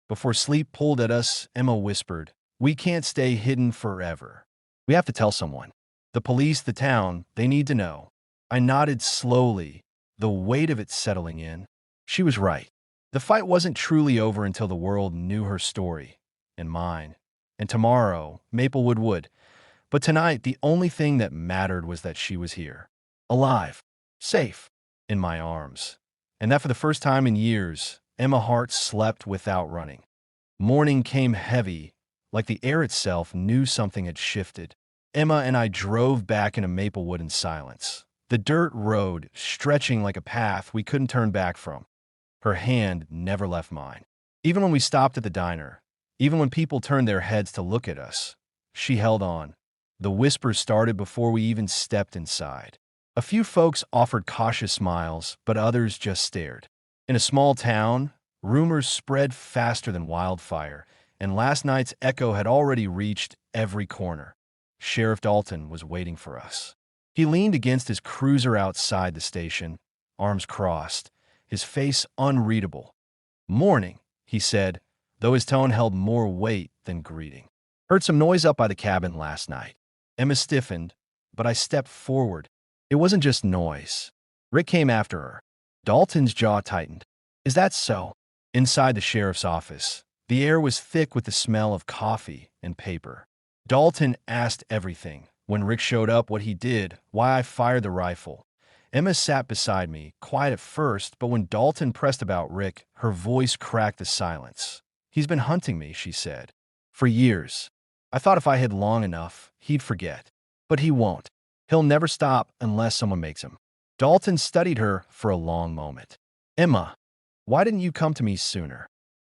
Before sleep pulled at us, Emma whispered, "We can't stay hidden forever. We have to tell someone. The police, the town, they need to know." I nodded slowly, the weight of it settling in. She was right. The fight wasn't truly over until the world knew her story, and mine. And tomorrow, Maplewood would. But tonight, the only thing that mattered was that she was here. Alive. Safe. In my arms. And that for the first time in years, Emma's heart slept without running. Morning came heavy, like the air itself knew something had shifted. Emma and I drove back into Maplewood in silence. The dirt road, stretching like a path we couldn't turn back from. Her hand never left mine. Even when we stopped at the diner, even when people turned their heads to look at us, she held on. The whispers started before we even stepped inside. A few folks offered cautious smiles, but others just stared. In a small town, rumors spread faster than wildfire, and last night's echo had already reached every corner. Sheriff Dalton was waiting for us. He leaned against his cruiser outside the station, arms crossed, his face unreadable. "Morning," he said, though his tone held more weight than greeting. "Heard some noise up by the cabin last night." Emma stiffened, but I stepped forward. It wasn't just noise. Rick came after her. Dalton's jaw tightened. "Is that so?" Inside the sheriff's office, the air was thick with the smell of coffee and paper. Dalton asked everything. When Rick showed up, what he did, why I fired the rifle. Emma sat beside me, quiet at first, but when Dalton pressed about Rick, her voice cracked the silence. "He's been hunting me," she said. "For years. I thought if I hid long enough, he'd forget. But he won't. He'll never stop unless someone makes him." Dalton studied her for a long moment. "Emma, why didn't you come to me sooner?"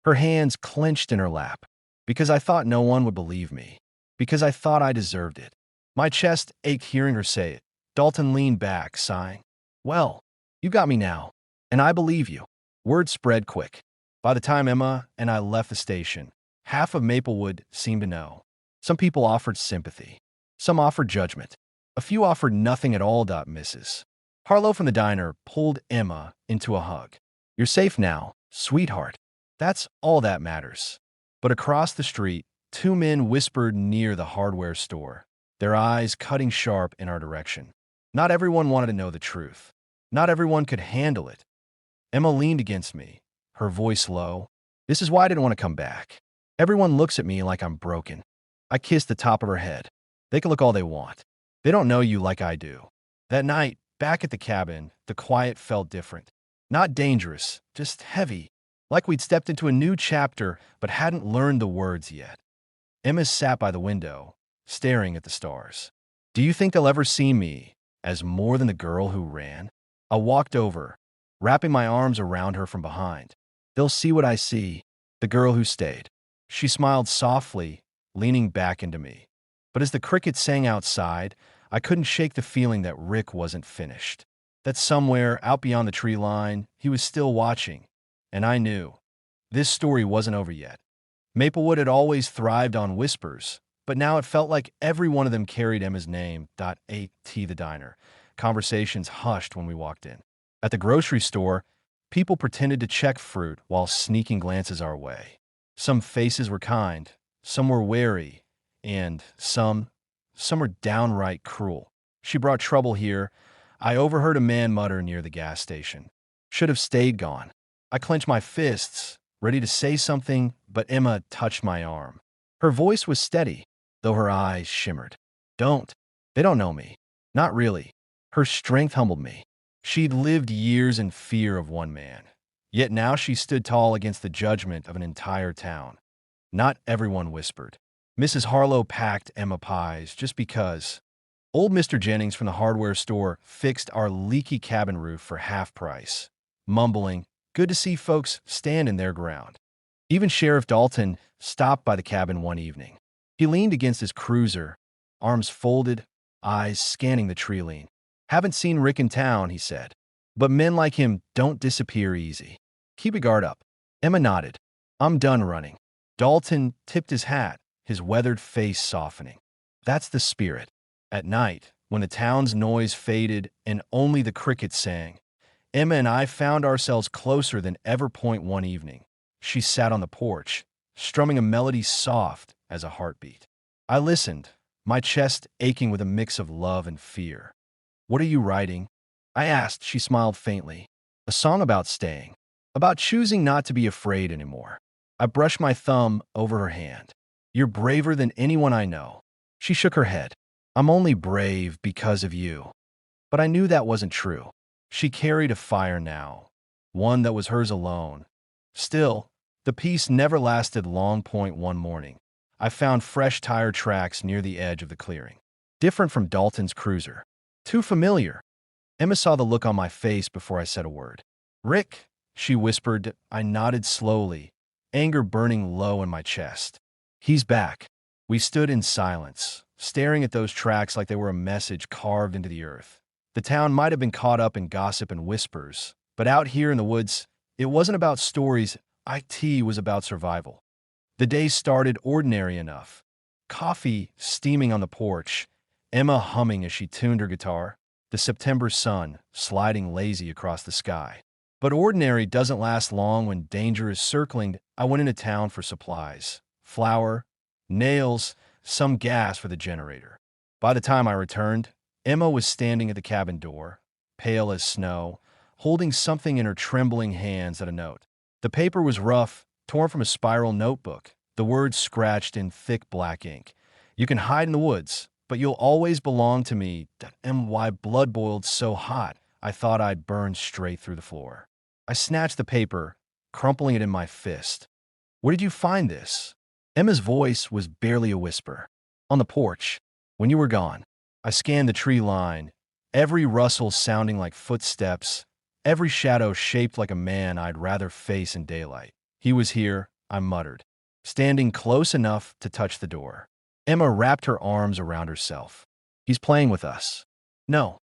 Her hands clenched in her lap. "Because I thought no one would believe me. Because I thought I deserved it." My chest ached hearing her say it. Dalton leaned back, sighing. "Well, you got me now, and I believe you." Word spread quick. By the time Emma and I left the station, half of Maplewood seemed to know. Some people offered sympathy. Some offered judgment. A few offered nothing at all. Mrs. Harlow from the diner pulled Emma into a hug. "You're safe now, sweetheart. That's all that matters." But across the street, two men whispered near the hardware store, their eyes cutting sharp in our direction. Not everyone wanted to know the truth. Not everyone could handle it. Emma leaned against me, her voice low. "This is why I didn't want to come back. Everyone looks at me like I'm broken." I kissed the top of her head. "They can look all they want. They don't know you like I do." That night, back at the cabin, the quiet felt different. Not dangerous, just heavy, like we'd stepped into a new chapter but hadn't learned the words yet. Emma sat by the window, staring at the stars. "Do you think they'll ever see me as more than the girl who ran?" I walked over, wrapping my arms around her from behind. "They'll see what I see, the girl who stayed." She smiled softly, leaning back into me. But as the crickets sang outside, I couldn't shake the feeling that Rick wasn't finished. That somewhere out beyond the tree line, he was still watching. And I knew. This story wasn't over yet. Maplewood had always thrived on whispers, but now it felt like every one of them carried Emma's name. At the diner. Conversations hushed when we walked in. At the grocery store, people pretended to check fruit while sneaking glances our way. Some faces were kind, some were wary, and some were downright cruel. "She brought trouble here." I overheard a man mutter near the gas station. "Should have stayed gone." I clenched my fists, ready to say something, but Emma touched my arm. Her voice was steady, though her eyes shimmered. "Don't. They don't know me. Not really." Her strength humbled me. She'd lived years in fear of one man. Yet now she stood tall against the judgment of an entire town. Not everyone whispered. Mrs. Harlow packed Emma pies just because. Old Mr. Jennings from the hardware store fixed our leaky cabin roof for half price, mumbling, "Good to see folks standing their ground." Even Sheriff Dalton stopped by the cabin one evening. He leaned against his cruiser, arms folded, eyes scanning the tree line. "Haven't seen Rick in town," he said. "But men like him don't disappear easy. Keep your guard up." Emma nodded. "I'm done running." Dalton tipped his hat, his weathered face softening. That's the spirit. At night, when the town's noise faded and only the crickets sang, Emma and I found ourselves closer than ever. One evening, She sat on the porch, strumming a melody soft as a heartbeat. I listened, my chest aching with a mix of love and fear. "What are you writing?" I asked. She smiled faintly. "A song about staying, about choosing not to be afraid anymore." I brushed my thumb over her hand. "You're braver than anyone I know." She shook her head. "I'm only brave because of you." But I knew that wasn't true. She carried a fire now, one that was hers alone. Still, the peace never lasted long. One morning, I found fresh tire tracks near the edge of the clearing. Different from Dalton's cruiser. Too familiar. Emma saw the look on my face before I said a word. "Rick," she whispered. I nodded slowly, anger burning low in my chest. "He's back." We stood in silence, staring at those tracks like they were a message carved into the earth. The town might have been caught up in gossip and whispers, but out here in the woods, it wasn't about stories. It was about survival. The day started ordinary enough. Coffee steaming on the porch, Emma humming as she tuned her guitar, the September sun sliding lazy across the sky. But ordinary doesn't last long when danger is circling. I went into town for supplies. Flour, nails, some gas for the generator. By the time I returned, Emma was standing at the cabin door, pale as snow, holding something in her trembling hands at a note. The paper was rough, torn from a spiral notebook, the words scratched in thick black ink. "You can hide in the woods, but you'll always belong to me." My blood boiled so hot, I thought I'd burn straight through the floor. I snatched the paper, crumpling it in my fist. "Where did you find this?" Emma's voice was barely a whisper. "On the porch, when you were gone." I scanned the tree line, every rustle sounding like footsteps, every shadow shaped like a man I'd rather face in daylight. "He was here," I muttered, standing close enough to touch the door. Emma wrapped her arms around herself. "He's playing with us." "No,"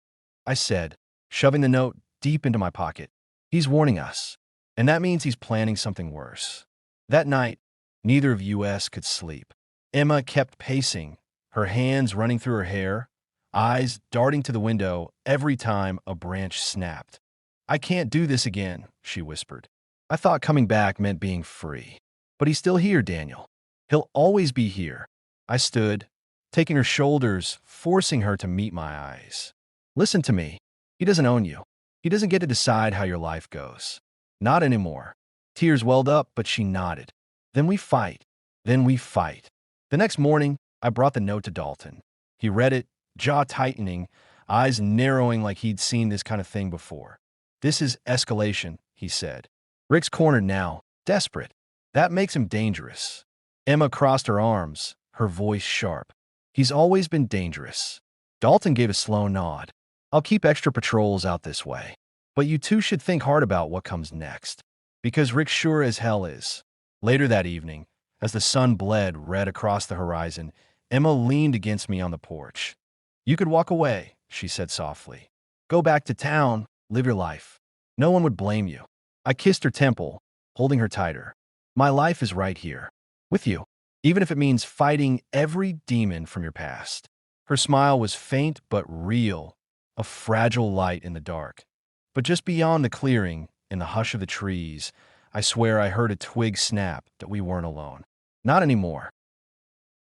I said, shoving the note deep into my pocket. "He's warning us, and that means he's planning something worse." That night, neither of us could sleep. Emma kept pacing, her hands running through her hair, eyes darting to the window every time a branch snapped. "I can't do this again," she whispered. "I thought coming back meant being free. But he's still here, Daniel. He'll always be here." I stood, taking her shoulders, forcing her to meet my eyes. "Listen to me. He doesn't own you. He doesn't get to decide how your life goes. Not anymore." Tears welled up, but she nodded. "Then we fight. Then we fight." The next morning, I brought the note to Dalton. He read it, jaw tightening, eyes narrowing like he'd seen this kind of thing before. "This is escalation," he said. "Rick's cornered now, desperate. That makes him dangerous." Emma crossed her arms, her voice sharp. "He's always been dangerous." Dalton gave a slow nod. "I'll keep extra patrols out this way. But you two should think hard about what comes next. Because Rick sure as hell is." Later that evening, as the sun bled red across the horizon, Emma leaned against me on the porch. "You could walk away," she said softly. "Go back to town, live your life. No one would blame you." I kissed her temple, holding her tighter. "My life is right here, with you, even if it means fighting every demon from your past." Her smile was faint but real, a fragile light in the dark. But just beyond the clearing, in the hush of the trees, I swear I heard a twig snap that we weren't alone. Not anymore.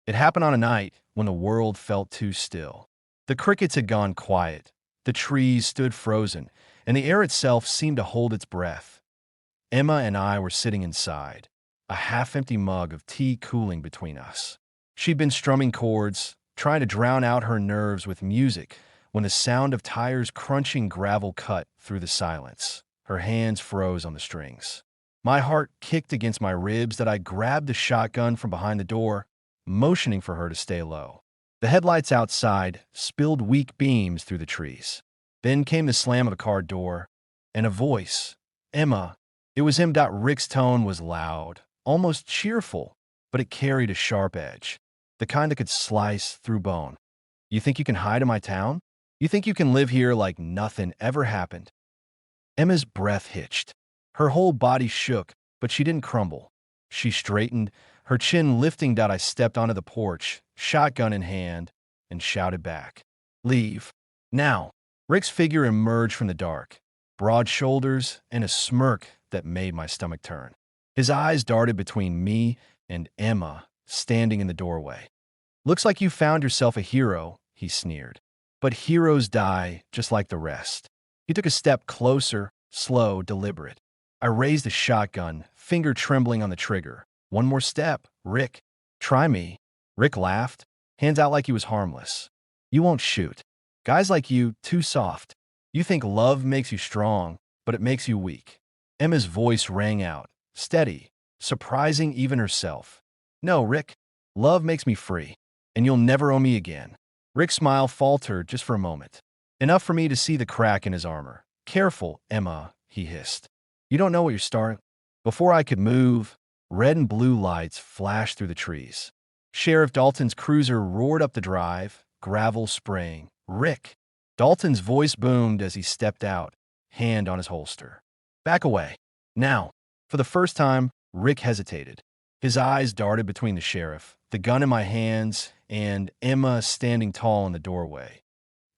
It happened on a night when the world felt too still. The crickets had gone quiet, the trees stood frozen, and the air itself seemed to hold its breath. Emma and I were sitting inside, a half-empty mug of tea cooling between us. She'd been strumming chords, trying to drown out her nerves with music, when the sound of tires crunching gravel cut through the silence. Her hands froze on the strings. My heart kicked against my ribs that I grabbed the shotgun from behind the door, motioning for her to stay low. The headlights outside spilled weak beams through the trees. Then came the slam of a car door, and a voice. "Emma." It was him. Rick's tone was loud, almost cheerful, but it carried a sharp edge, the kind that could slice through bone. "You think you can hide in my town? You think you can live here like nothing ever happened?" Emma's breath hitched. Her whole body shook, but she didn't crumble. She straightened, her chin lifting. I stepped onto the porch, shotgun in hand, and shouted back, "Leave. Now." Rick's figure emerged from the dark, broad shoulders and a smirk that made my stomach turn. His eyes darted between me and Emma, standing in the doorway. "Looks like you found yourself a hero," he sneered. "But heroes die just like the rest." He took a step closer, slow, deliberate. I raised the shotgun, finger trembling on the trigger. "One more step, Rick. Try me." Rick laughed, hands out like he was harmless. "You won't shoot. Guys like you, too soft. You think love makes you strong, but it makes you weak." Emma's voice rang out, steady, surprising even herself. "No, Rick. Love makes me free, and you'll never owe me again." Rick's smile faltered just for a moment, enough for me to see the crack in his armor. "Careful, Emma," he hissed. "You don't know what you're starting." Before I could move, red and blue lights flashed through the trees. Sheriff Dalton's cruiser roared up the drive, gravel spraying. "Rick!" Dalton's voice boomed as he stepped out, hand on his holster. "Back away. Now." For the first time, Rick hesitated. His eyes darted between the sheriff, the gun in my hands, and Emma standing tall in the doorway.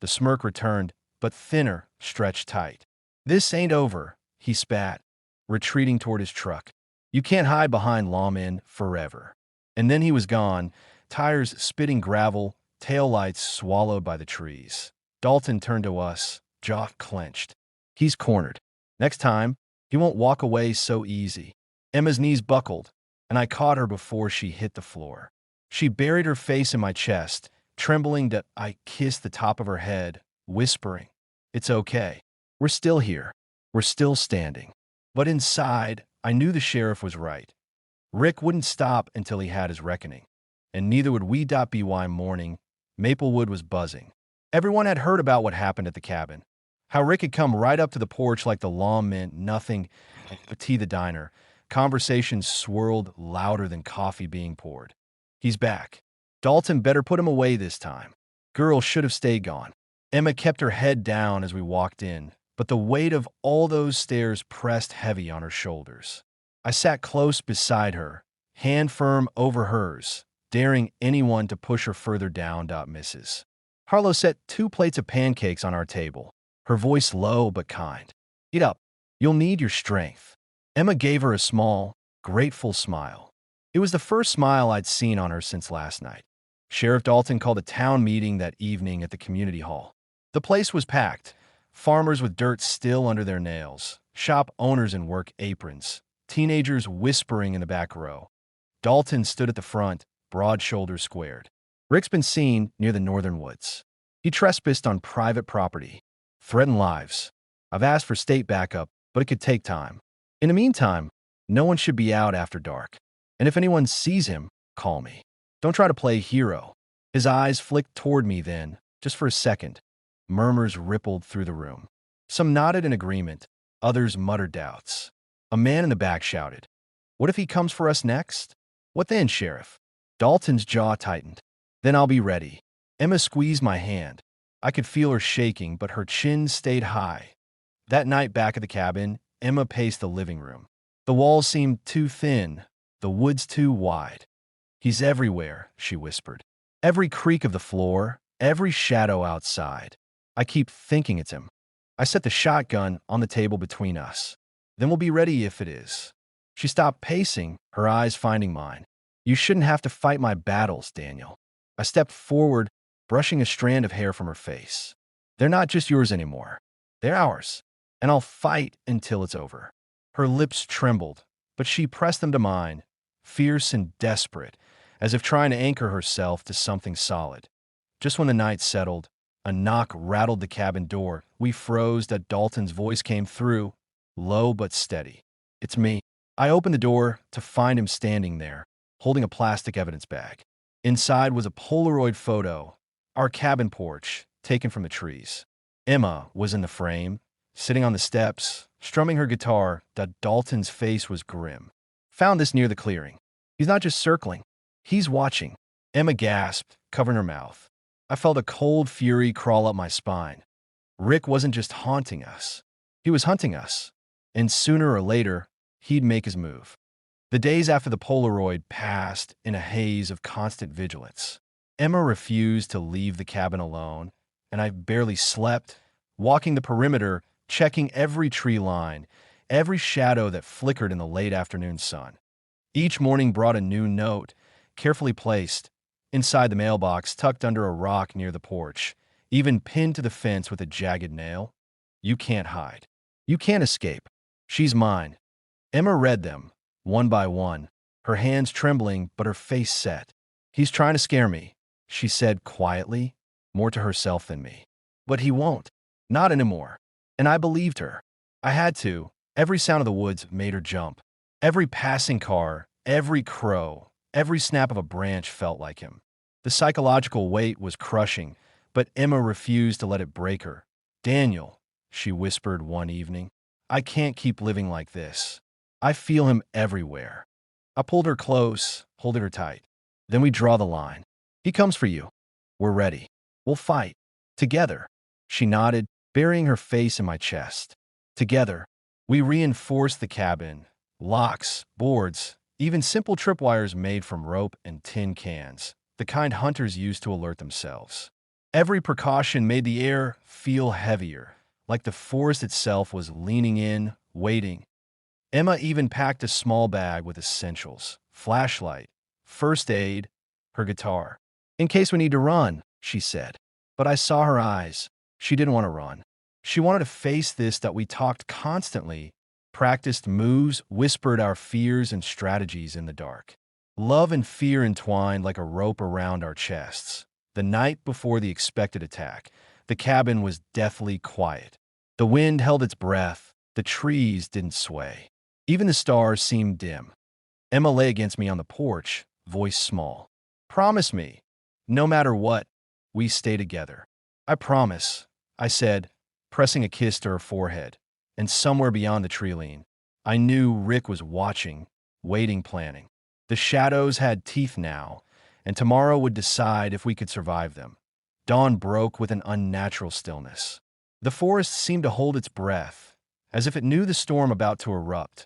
The smirk returned, but thinner, stretched tight. "This ain't over," he spat, retreating toward his truck. "You can't hide behind lawmen forever." And then he was gone, tires spitting gravel, taillights swallowed by the trees. Dalton turned to us, jaw clenched. "He's cornered. Next time, he won't walk away so easy." Emma's knees buckled, and I caught her before she hit the floor. She buried her face in my chest, trembling that I kissed the top of her head, whispering, "It's okay. We're still here. We're still standing." But inside, I knew the sheriff was right. Rick wouldn't stop until he had his reckoning, and neither would we. By morning, Maplewood was buzzing. Everyone had heard about what happened at the cabin, how Rick had come right up to the porch like the law meant nothing, but tea the diner. Conversations swirled louder than coffee being poured. "He's back. Dalton better put him away this time." Girl should have stayed gone. Emma kept her head down as we walked in, but the weight of all those stairs pressed heavy on her shoulders. I sat close beside her, hand firm over hers, daring anyone to push her further down. Mrs. Harlow set 2 plates of pancakes on our table, her voice low but kind. "Eat up. You'll need your strength." Emma gave her a small, grateful smile. It was the first smile I'd seen on her since last night. Sheriff Dalton called a town meeting that evening at the community hall. The place was packed, farmers with dirt still under their nails, shop owners in work aprons, teenagers whispering in the back row. Dalton stood at the front, broad shoulders squared. Rick's been seen near the northern woods. He trespassed on private property, threatened lives. I've asked for state backup, but it could take time. In the meantime, no one should be out after dark. And if anyone sees him, call me. Don't try to play hero." His eyes flicked toward me then, just for a second. Murmurs rippled through the room. Some nodded in agreement, others muttered doubts. A man in the back shouted, "What if he comes for us next?" "What then, Sheriff?" Dalton's jaw tightened. "Then I'll be ready." Emma squeezed my hand. I could feel her shaking, but her chin stayed high. That night back at the cabin, Emma paced the living room. The walls seemed too thin, the woods too wide. "He's everywhere," she whispered. "Every creak of the floor, every shadow outside. I keep thinking it's him." I set the shotgun on the table between us. "Then we'll be ready if it is." She stopped pacing, her eyes finding mine. "You shouldn't have to fight my battles, Daniel." I stepped forward, brushing a strand of hair from her face. "They're not just yours anymore. They're ours, and I'll fight until it's over." Her lips trembled, but she pressed them to mine, fierce and desperate, as if trying to anchor herself to something solid. Just when the night settled, a knock rattled the cabin door. We froze as Dalton's voice came through, low but steady. "It's me." I opened the door to find him standing there, holding a plastic evidence bag. Inside was a Polaroid photo, our cabin porch, taken from the trees. Emma was in the frame, sitting on the steps, strumming her guitar. Dalton's face was grim. "Found this near the clearing. He's not just circling. He's watching." Emma gasped, covering her mouth. I felt a cold fury crawl up my spine. Rick wasn't just haunting us. He was hunting us. And sooner or later, he'd make his move. The days after the Polaroid passed in a haze of constant vigilance. Emma refused to leave the cabin alone, and I barely slept, walking the perimeter, checking every tree line, every shadow that flickered in the late afternoon sun. Each morning brought a new note, carefully placed inside the mailbox tucked under a rock near the porch, even pinned to the fence with a jagged nail. You can't hide. You can't escape. She's mine. Emma read them, one by one, her hands trembling but her face set. He's trying to scare me, she said quietly, more to herself than me. But he won't. Not anymore. And I believed her. I had to. Every sound of the woods made her jump. Every passing car, every crow, every snap of a branch felt like him. The psychological weight was crushing, but Emma refused to let it break her. Daniel, she whispered one evening, I can't keep living like this. I feel him everywhere. I pulled her close, holding her tight. Then we draw the line. He comes for you. We're ready. We'll fight. Together. She nodded, burying her face in my chest. Together. We reinforced the cabin. Locks, boards, even simple tripwires made from rope and tin cans, the kind hunters used to alert themselves. Every precaution made the air feel heavier, like the forest itself was leaning in, waiting. Emma even packed a small bag with essentials, flashlight, first aid, her guitar. In case we need to run, she said. But I saw her eyes. She didn't want to run. She wanted to face this that we talked constantly, practiced moves, whispered our fears and strategies in the dark. Love and fear entwined like a rope around our chests. The night before the expected attack, the cabin was deathly quiet. The wind held its breath. The trees didn't sway. Even the stars seemed dim. Emma lay against me on the porch, voice small. Promise me, no matter what, we stay together. I promise, I said, pressing a kiss to her forehead. And somewhere beyond the tree line, I knew Rick was watching, waiting, planning. The shadows had teeth now, and tomorrow would decide if we could survive them. Dawn broke with an unnatural stillness. The forest seemed to hold its breath, as if it knew the storm about to erupt.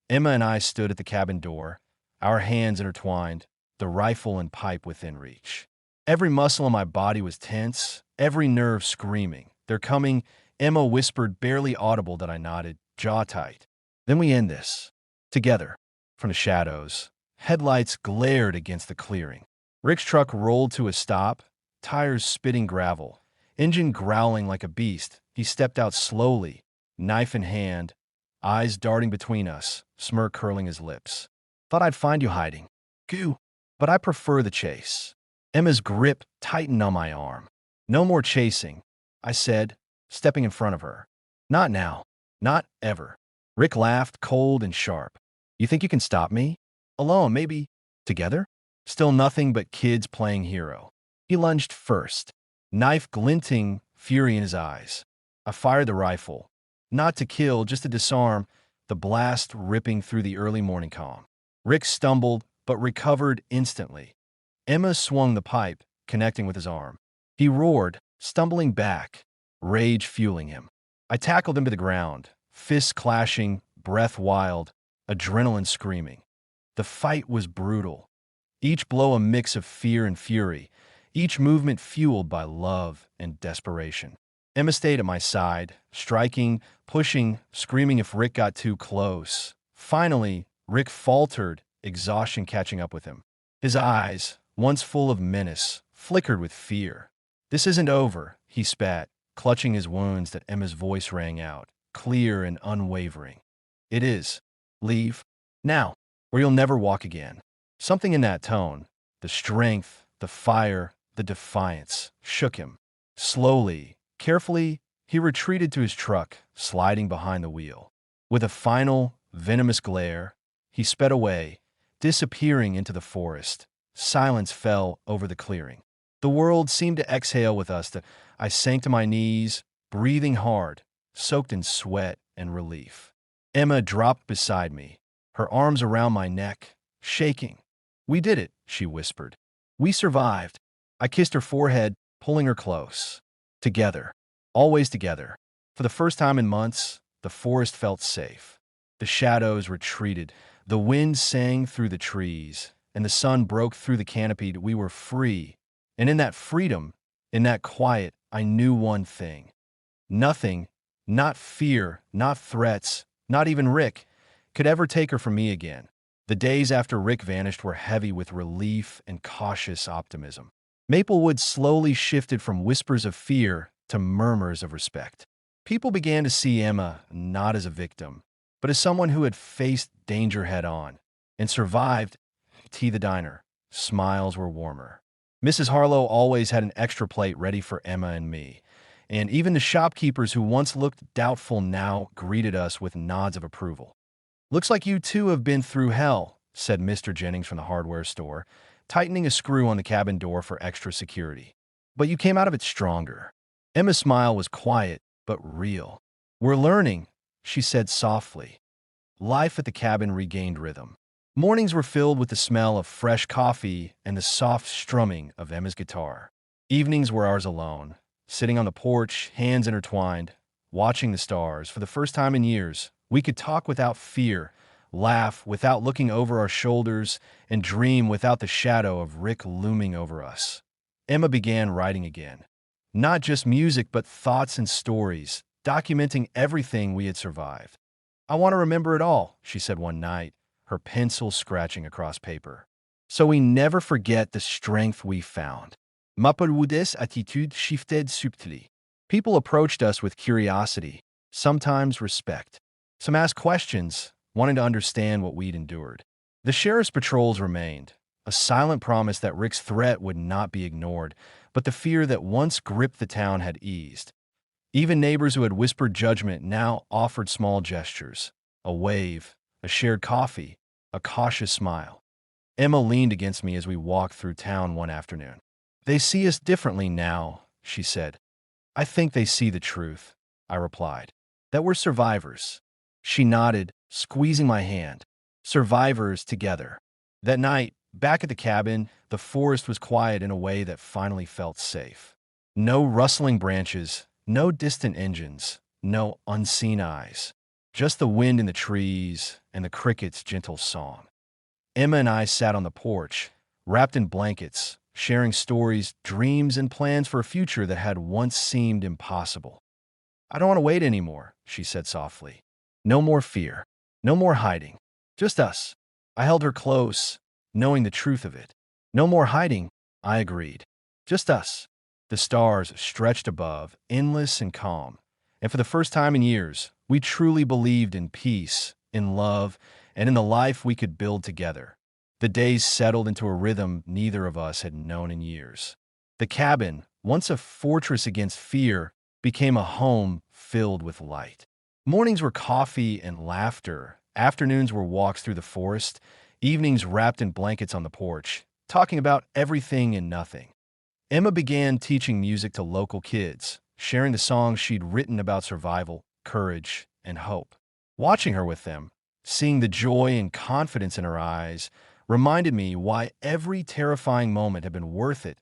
Emma and I stood at the cabin door, our hands intertwined, the rifle and pipe within reach. Every muscle in my body was tense, every nerve screaming. They're coming, Emma whispered, barely audible that I nodded, jaw tight. Then we end this. Together. From the shadows, headlights glared against the clearing. Rick's truck rolled to a stop, tires spitting gravel, engine growling like a beast. He stepped out slowly, knife in hand, eyes darting between us, smirk curling his lips. Thought I'd find you hiding. Goo. But I prefer the chase. Emma's grip tightened on my arm. No more chasing, I said, stepping in front of her. Not now. Not ever. Rick laughed, cold and sharp. You think you can stop me? Alone, maybe. Together? Still nothing but kids playing hero. He lunged first, knife glinting, fury in his eyes. I fired the rifle. Not to kill, just to disarm, the blast ripping through the early morning calm. Rick stumbled, but recovered instantly. Emma swung the pipe, connecting with his arm. He roared, stumbling back, rage fueling him. I tackled him to the ground, fists clashing, breath wild, adrenaline screaming. The fight was brutal. Each blow a mix of fear and fury, each movement fueled by love and desperation. Emma stayed at my side, striking, pushing, screaming if Rick got too close. Finally, Rick faltered, exhaustion catching up with him. His eyes, once full of menace, flickered with fear. This isn't over, he spat, clutching his wounds that Emma's voice rang out, clear and unwavering. It is. Leave. Now, or you'll never walk again. Something in that tone, the strength, the fire, the defiance, shook him. Slowly, carefully, he retreated to his truck, sliding behind the wheel. With a final, venomous glare, he sped away, disappearing into the forest. Silence fell over the clearing. The world seemed to exhale with us. I sank to my knees, breathing hard, soaked in sweat and relief. Emma dropped beside me, her arms around my neck, shaking. We did it, she whispered. We survived. I kissed her forehead, pulling her close. Together. Always together. For the first time in months, the forest felt safe. The shadows retreated. The wind sang through the trees, and the sun broke through the canopy. We were free. And in that freedom, in that quiet, I knew one thing. Nothing, not fear, not threats, Not even Rick could ever take her from me again. The days after Rick vanished were heavy with relief and cautious optimism. Maplewood slowly shifted from whispers of fear to murmurs of respect. People began to see Emma not as a victim, but as someone who had faced danger head-on and survived. Tea the diner. Smiles were warmer. Mrs. Harlow always had an extra plate ready for Emma and me, and even the shopkeepers who once looked doubtful now greeted us with nods of approval. "Looks like you two have been through hell," said Mr. Jennings from the hardware store, tightening a screw on the cabin door for extra security. "But you came out of it stronger." Emma's smile was quiet but real. "We're learning," she said softly. Life at the cabin regained rhythm. Mornings were filled with the smell of fresh coffee and the soft strumming of Emma's guitar. Evenings were ours alone, sitting on the porch, hands intertwined, watching the stars. For the first time in years, we could talk without fear, laugh without looking over our shoulders, and dream without the shadow of Rick looming over us. Emma began writing again. Not just music, but thoughts and stories, documenting everything we had survived. "I want to remember it all," she said one night, her pencil scratching across paper. "So we never forget the strength we found." Maplewood's attitude shifted subtly. People approached us with curiosity, sometimes respect. Some asked questions, wanting to understand what we'd endured. The sheriff's patrols remained, a silent promise that Rick's threat would not be ignored, but the fear that once gripped the town had eased. Even neighbors who had whispered judgment now offered small gestures, a wave, a shared coffee, a cautious smile. Emma leaned against me as we walked through town one afternoon. "They see us differently now," she said. "I think they see the truth," I replied. "That we're survivors." She nodded, squeezing my hand. Survivors together. That night, back at the cabin, the forest was quiet in a way that finally felt safe. No rustling branches, no distant engines, no unseen eyes. Just the wind in the trees and the crickets' gentle song. Emma and I sat on the porch, wrapped in blankets, sharing stories, dreams, and plans for a future that had once seemed impossible. "I don't want to wait anymore," she said softly. "No more fear. No more hiding. Just us." I held her close, knowing the truth of it. "No more hiding," I agreed. "Just us." The stars stretched above, endless and calm. And for the first time in years, we truly believed in peace, in love, and in the life we could build together. The days settled into a rhythm neither of us had known in years. The cabin, once a fortress against fear, became a home filled with light. Mornings were coffee and laughter. Afternoons were walks through the forest. Evenings wrapped in blankets on the porch, talking about everything and nothing. Emma began teaching music to local kids, sharing the songs she'd written about survival, courage, and hope. Watching her with them, seeing the joy and confidence in her eyes, reminded me why every terrifying moment had been worth it.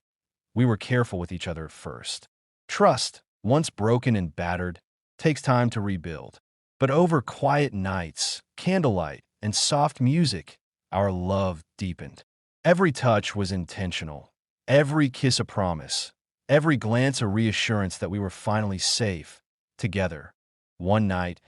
We were careful with each other at first. Trust, once broken and battered, takes time to rebuild. But over quiet nights, candlelight, and soft music, our love deepened. Every touch was intentional. Every kiss a promise. Every glance a reassurance that we were finally safe, together. One night,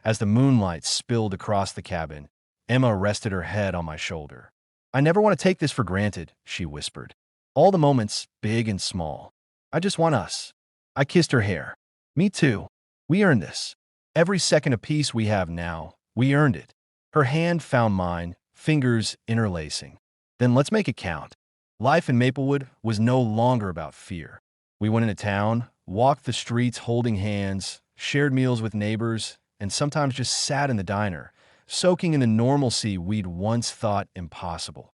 as the moonlight spilled across the cabin, Emma rested her head on my shoulder. "I never want to take this for granted," she whispered. "All the moments, big and small. I just want us." I kissed her hair. "Me too. We earned this. Every second of peace we have now, we earned it." Her hand found mine, fingers interlacing. "Then let's make it count." Life in Maplewood was no longer about fear. We went into town, walked the streets holding hands, shared meals with neighbors, and sometimes just sat in the diner, soaking in the normalcy we'd once thought impossible.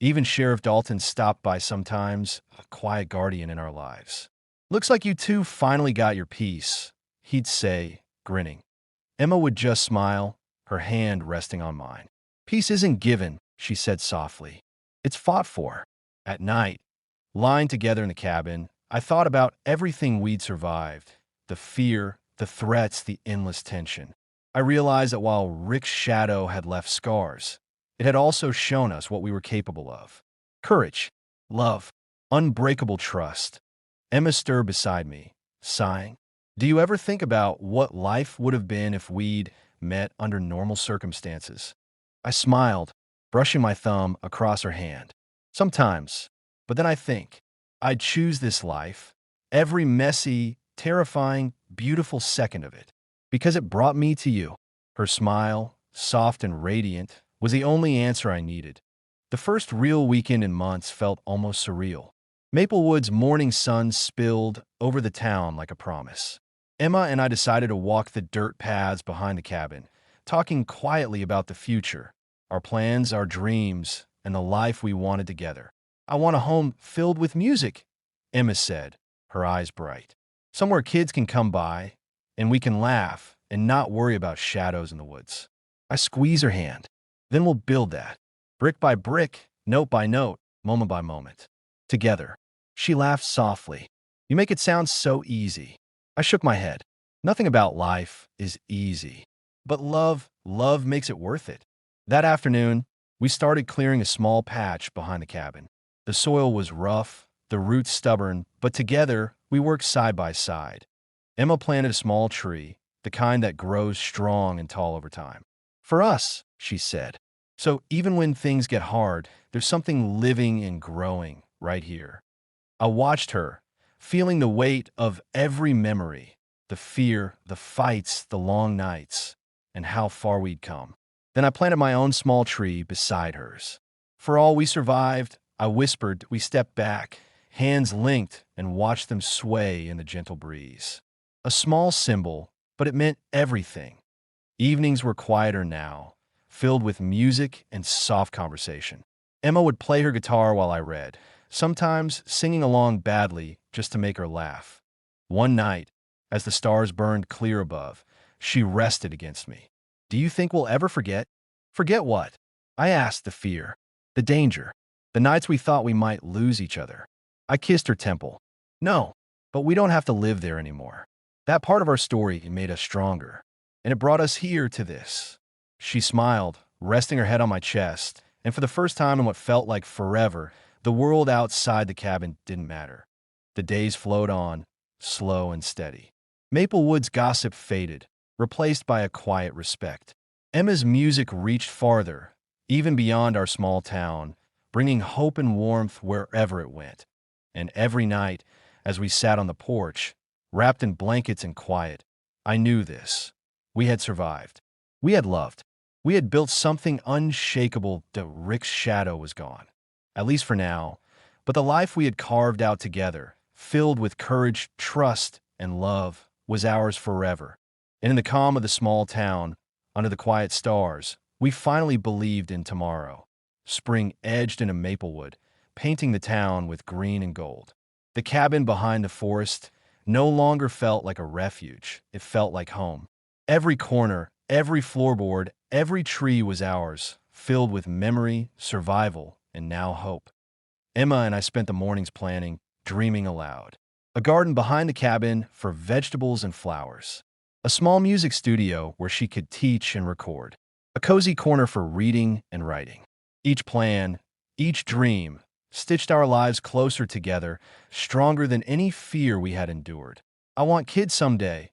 Even Sheriff Dalton stopped by sometimes, a quiet guardian in our lives. "Looks like you two finally got your peace," he'd say, grinning. Emma would just smile, her hand resting on mine. "Peace isn't given," she said softly. "It's fought for." At night, lying together in the cabin, I thought about everything we'd survived, the fear, the threats, the endless tension. I realized that while Rick's shadow had left scars, it had also shown us what we were capable of. Courage, love, unbreakable trust. Emma stirred beside me, sighing. "Do you ever think about what life would have been if we'd met under normal circumstances. I smiled, brushing my thumb across her hand. Sometimes, but then I think, I'd choose this life, every messy, terrifying, beautiful second of it, because it brought me to you. Her smile, soft and radiant, was the only answer I needed. The first real weekend in months felt almost surreal. Maplewood's morning sun spilled over the town like a promise. Emma and I decided to walk the dirt paths behind the cabin, talking quietly about the future, our plans, our dreams, and the life we wanted together. I want a home filled with music, Emma said, her eyes bright. Somewhere kids can come by, and we can laugh and not worry about shadows in the woods. I squeeze her hand. Then we'll build that, brick by brick, note by note, moment by moment. Together. She laughed softly. You make it sound so easy. I shook my head. Nothing about life is easy. But love makes it worth it. That afternoon, we started clearing a small patch behind the cabin. The soil was rough, the roots stubborn, but together we worked side by side. Emma planted a small tree, the kind that grows strong and tall over time. For us, she said. So even when things get hard, there's something living and growing right here. I watched her, feeling the weight of every memory, the fear, the fights, the long nights, and how far we'd come. Then I planted my own small tree beside hers. For all we survived, I whispered, we stepped back, hands linked, and watched them sway in the gentle breeze. A small symbol, but it meant everything. Evenings were quieter now, filled with music and soft conversation. Emma would play her guitar while I read, sometimes singing along badly just to make her laugh. One night, as the stars burned clear above, she rested against me. Do you think we'll ever forget? Forget what? I asked, the fear, the danger, the nights we thought we might lose each other. I kissed her temple. No, but we don't have to live there anymore. That part of our story made us stronger, and it brought us here to this. She smiled, resting her head on my chest, and for the first time in what felt like forever, the world outside the cabin didn't matter. The days flowed on, slow and steady. Maplewood's gossip faded, replaced by a quiet respect. Emma's music reached farther, even beyond our small town, bringing hope and warmth wherever it went. And every night, as we sat on the porch, wrapped in blankets and quiet, I knew this. We had survived. We had loved. We had built something unshakable. Rick's shadow was gone, at least for now, but the life we had carved out together, filled with courage, trust, and love, was ours forever. And in the calm of the small town, under the quiet stars, we finally believed in tomorrow. Spring edged into Maplewood, painting the town with green and gold. The cabin behind the forest no longer felt like a refuge. It felt like home. Every corner, every floorboard, every tree was ours, filled with memory, survival, and now hope. Emma and I spent the mornings planning, dreaming aloud. A garden behind the cabin for vegetables and flowers. A small music studio where she could teach and record. A cozy corner for reading and writing. Each plan, each dream, stitched our lives closer together, stronger than any fear we had endured. I want kids someday,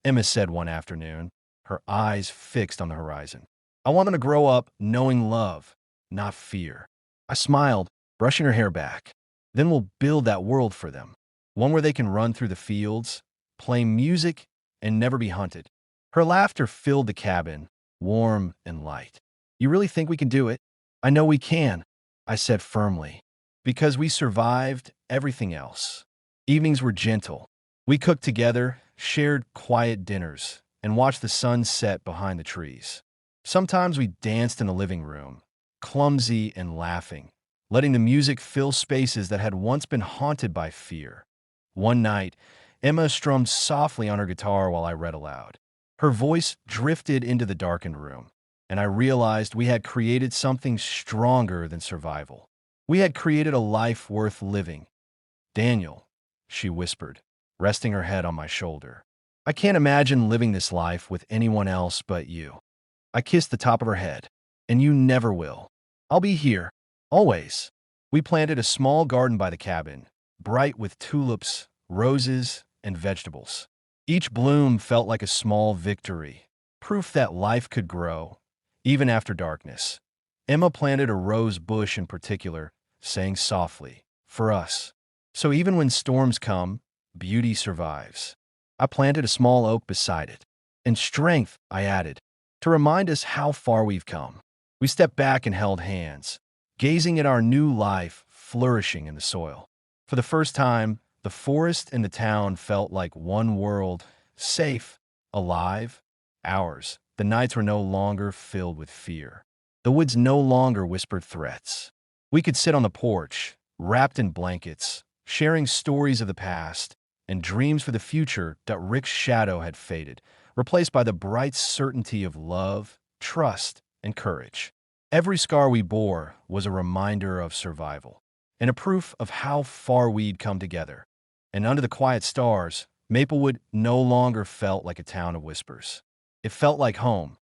Emma said one afternoon, her eyes fixed on the horizon. I want them to grow up knowing love, not fear. I smiled, brushing her hair back. Then we'll build that world for them. One where they can run through the fields, play music, and never be hunted. Her laughter filled the cabin, warm and light. You really think we can do it? I know we can, I said firmly, because we survived everything else. Evenings were gentle. We cooked together, shared quiet dinners, and watched the sun set behind the trees. Sometimes we danced in the living room, clumsy and laughing, letting the music fill spaces that had once been haunted by fear. One night, Emma strummed softly on her guitar while I read aloud. Her voice drifted into the darkened room, and I realized we had created something stronger than survival. We had created a life worth living. Daniel, she whispered, resting her head on my shoulder. I can't imagine living this life with anyone else but you. I kissed the top of her head. And you never will. I'll be here, always. We planted a small garden by the cabin, bright with tulips, roses, and vegetables. Each bloom felt like a small victory, proof that life could grow, even after darkness. Emma planted a rose bush in particular, saying softly, "For us." So even when storms come, beauty survives. I planted a small oak beside it. And strength, I added, to remind us how far we've come. We stepped back and held hands, gazing at our new life flourishing in the soil. For the first time, the forest and the town felt like one world, safe, alive, ours. The nights were no longer filled with fear. The woods no longer whispered threats. We could sit on the porch, wrapped in blankets, sharing stories of the past and dreams for the future that Rick's shadow had faded, replaced by the bright certainty of love, trust, and courage. Every scar we bore was a reminder of survival, and a proof of how far we'd come together. And under the quiet stars, Maplewood no longer felt like a town of whispers. It felt like home.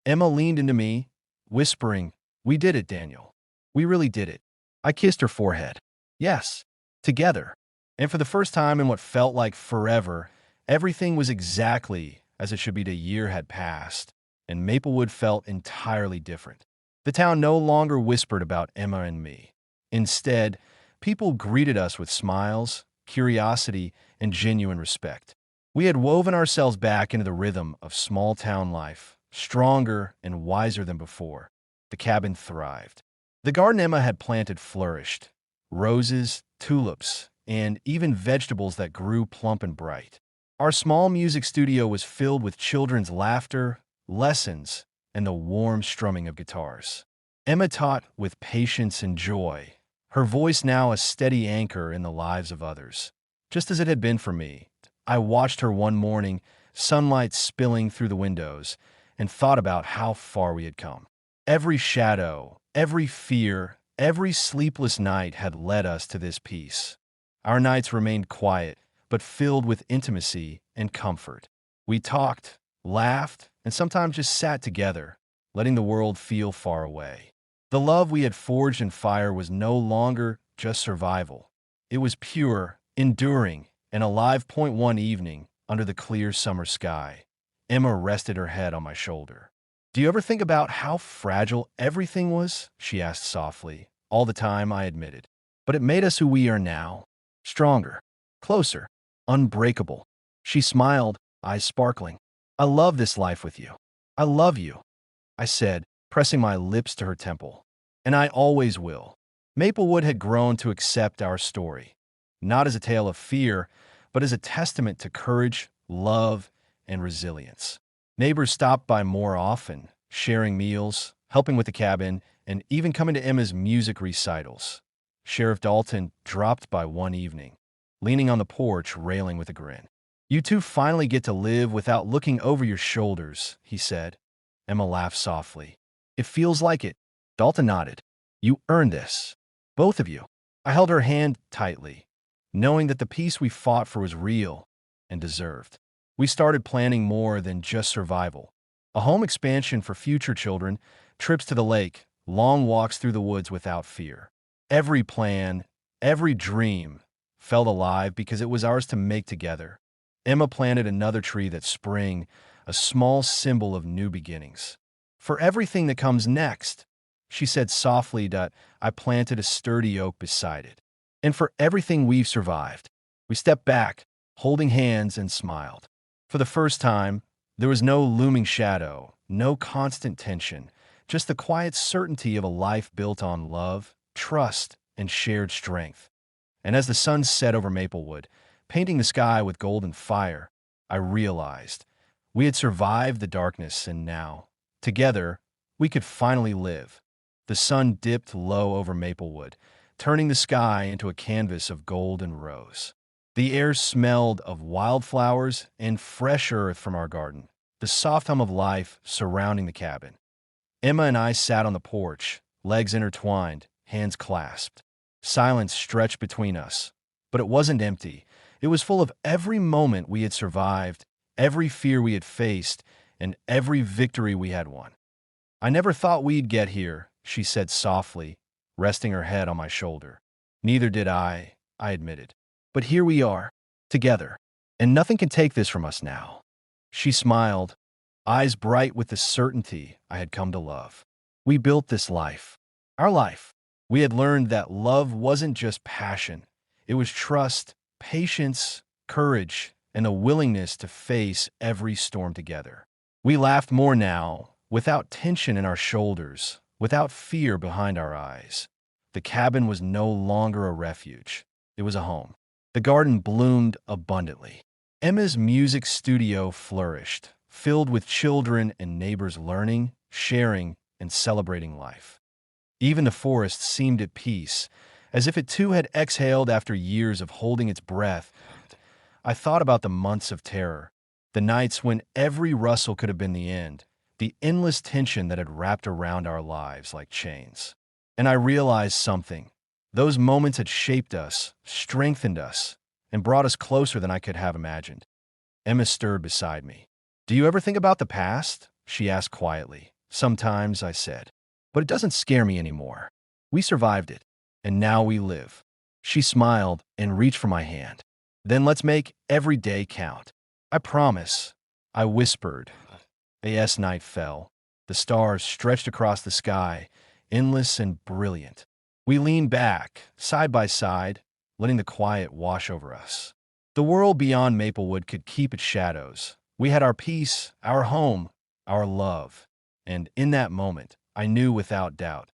Emma leaned into me, whispering, "We did it, Daniel. We really did it." I kissed her forehead. Yes, together. And for the first time in what felt like forever, everything was exactly as it should be. The year had passed, and Maplewood felt entirely different. The town no longer whispered about Emma and me. Instead, people greeted us with smiles, curiosity, and genuine respect. We had woven ourselves back into the rhythm of small-town life, stronger and wiser than before. The cabin thrived. The garden Emma had planted flourished. Roses, tulips, and even vegetables that grew plump and bright. Our small music studio was filled with children's laughter, lessons, and the warm strumming of guitars. Emma taught with patience and joy, her voice now a steady anchor in the lives of others. Just as it had been for me, I watched her one morning, sunlight spilling through the windows, and thought about how far we had come. Every shadow, every fear, every sleepless night had led us to this peace. Our nights remained quiet, but filled with intimacy and comfort. We talked, laughed, and sometimes just sat together, letting the world feel far away. The love we had forged in fire was no longer just survival. It was pure, enduring, and alive. One evening, under the clear summer sky, Emma rested her head on my shoulder. "Do you ever think about how fragile everything was?" she asked softly. "All the time," I admitted. "But it made us who we are now. Stronger, closer, unbreakable." She smiled, eyes sparkling. "I love this life with you. I love you," I said, pressing my lips to her temple. "And I always will." Maplewood had grown to accept our story, not as a tale of fear, but as a testament to courage, love, and resilience. Neighbors stopped by more often, sharing meals, helping with the cabin, and even coming to Emma's music recitals. Sheriff Dalton dropped by one evening, leaning on the porch, railing with a grin. "You two finally get to live without looking over your shoulders," he said. Emma laughed softly. "It feels like it." Dalton nodded. "You earned this. Both of you." I held her hand tightly, knowing that the peace we fought for was real and deserved. We started planning more than just survival. A home expansion for future children, trips to the lake, long walks through the woods without fear. Every plan, every dream felt alive because it was ours to make together. Emma planted another tree that spring, a small symbol of new beginnings. "For everything that comes next," she said softly that I planted a sturdy oak beside it. "And for everything we've survived." We stepped back, holding hands, and smiled. For the first time, there was no looming shadow, no constant tension, just the quiet certainty of a life built on love, trust, and shared strength. And as the sun set over Maplewood, painting the sky with golden fire, I realized we had survived the darkness, and now, together, we could finally live. The sun dipped low over Maplewood, turning the sky into a canvas of gold and rose. The air smelled of wildflowers and fresh earth from our garden, the soft hum of life surrounding the cabin. Emma and I sat on the porch, legs intertwined, hands clasped. Silence stretched between us, but it wasn't empty. It was full of every moment we had survived, every fear we had faced, and every victory we had won. "I never thought we'd get here," she said softly, resting her head on my shoulder. "Neither did I admitted. "But here we are, together, and nothing can take this from us now." She smiled, eyes bright with the certainty I had come to love. We built this life, our life. We had learned that love wasn't just passion. It was trust, patience, courage, and a willingness to face every storm together. We laughed more now, without tension in our shoulders, without fear behind our eyes. The cabin was no longer a refuge. It was a home. The garden bloomed abundantly. Emma's music studio flourished, filled with children and neighbors learning, sharing, and celebrating life. Even the forest seemed at peace, as if it too had exhaled after years of holding its breath. I thought about the months of terror, the nights when every rustle could have been the end, the endless tension that had wrapped around our lives like chains. And I realized something. Those moments had shaped us, strengthened us, and brought us closer than I could have imagined. Emma stirred beside me. "Do you ever think about the past?" she asked quietly. "Sometimes," I said. "But it doesn't scare me anymore. We survived it, and now we live." She smiled and reached for my hand. "Then let's make every day count." "I promise," I whispered. As night fell, the stars stretched across the sky, endless and brilliant. We leaned back, side by side, letting the quiet wash over us. The world beyond Maplewood could keep its shadows. We had our peace, our home, our love. And in that moment, I knew without doubt,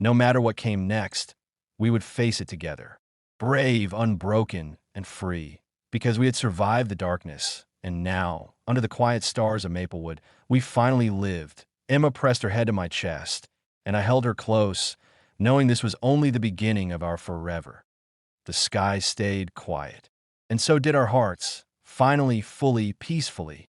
no matter what came next, we would face it together. Brave, unbroken, and free. Because we had survived the darkness. And now, under the quiet stars of Maplewood, we finally lived. Emma pressed her head to my chest, and I held her close, knowing this was only the beginning of our forever. The sky stayed quiet, and so did our hearts, finally, fully, peacefully.